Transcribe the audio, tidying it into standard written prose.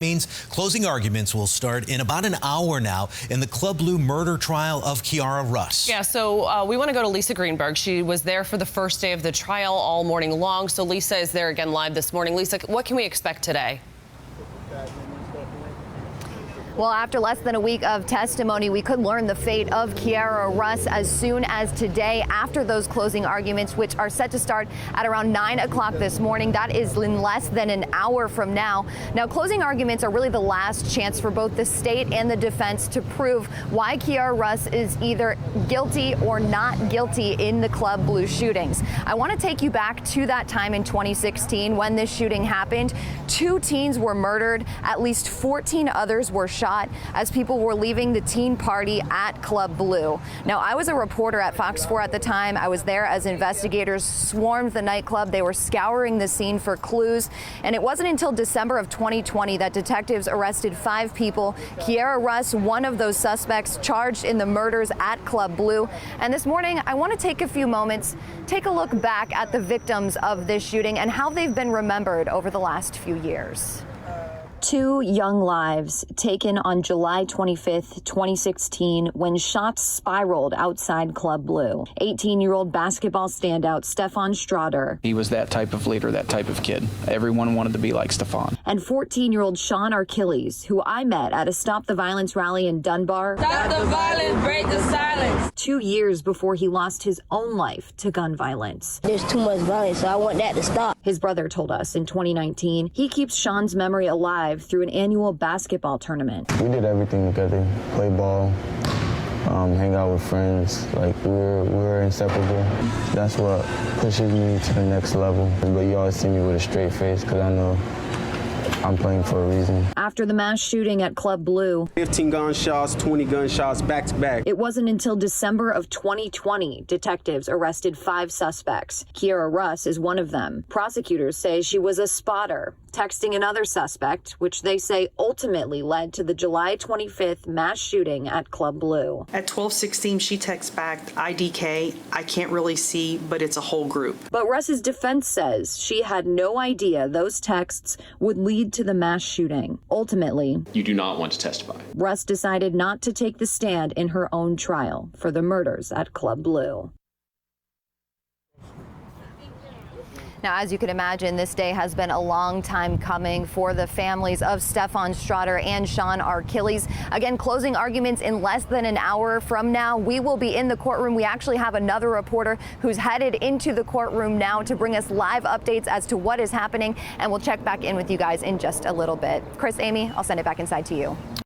Means closing arguments will start in about an hour now in the Club Blue murder trial of Kiara Russ. Yeah, so we want to go to Lisa Greenberg. She was there for the first day of the trial all morning long. So Lisa is there again live this morning. Lisa, what can we expect today? Well, after less than a week of testimony, we could learn the fate of Kiara Russ as soon as today after those closing arguments, which are set to start at around 9 o'clock this morning. That is in less than an hour from now. Now, closing arguments are really the last chance for both the state and the defense to prove why Kiara Russ is either guilty or not guilty in the Club Blue shootings. I want to take you back to that time in 2016 when this shooting happened. 2 teens were murdered. At least 14 others were shot as people were leaving the teen party at Club Blue. Now, I was a reporter at Fox 4 at the time. I was there as investigators swarmed the nightclub. They were scouring the scene for clues. And it wasn't until December of 2020 that detectives arrested 5 people. Kiara Russ, one of those suspects charged in the murders at Club Blue. And this morning, I want to take a few moments, take a look back at the victims of this shooting and how they've been remembered over the last few years. 2 young lives taken on July 25th, 2016, when shots spiraled outside Club Blue. 18-year-old basketball standout Stefan Strotter. He was that type of leader, that type of kid. Everyone wanted to be like Stefan. And 14-year-old Sean Achilles, who I met at a Stop the Violence rally in Dunbar. Stop the violence, break the silence. 2 years before he lost his own life to gun violence. There's too much violence, so I want that to stop. His brother told us in 2019 he keeps Sean's memory alive through an annual basketball tournament. We did everything together, play ball, hang out with friends. Like, we're inseparable. That's what pushes me to the next level. But you always see me with a straight face because I know I'm playing for a reason. After the mass shooting at Club Blue, 15 gunshots, 20 gunshots back to back. It wasn't until December of 2020 detectives arrested 5 suspects. Kiara Russ is one of them. Prosecutors say she was a spotter, texting another suspect, which they say ultimately led to the July 25th mass shooting at Club Blue. At 12:16, she texts back, IDK, I can't really see, but it's a whole group. But Russ's defense says she had no idea those texts would lead to the mass shooting. Ultimately, you do not want to testify. Russ decided not to take the stand in her own trial for the murders at Club Blue. Now, as you can imagine, this day has been a long time coming for the families of Stefan Strotter and Sean Achilles. Again, closing arguments in less than an hour from now. We will be in the courtroom. We actually have another reporter who's headed into the courtroom now to bring us live updates as to what is happening, and we'll check back in with you guys in just a little bit. Chris, Amy, I'll send it back inside to you.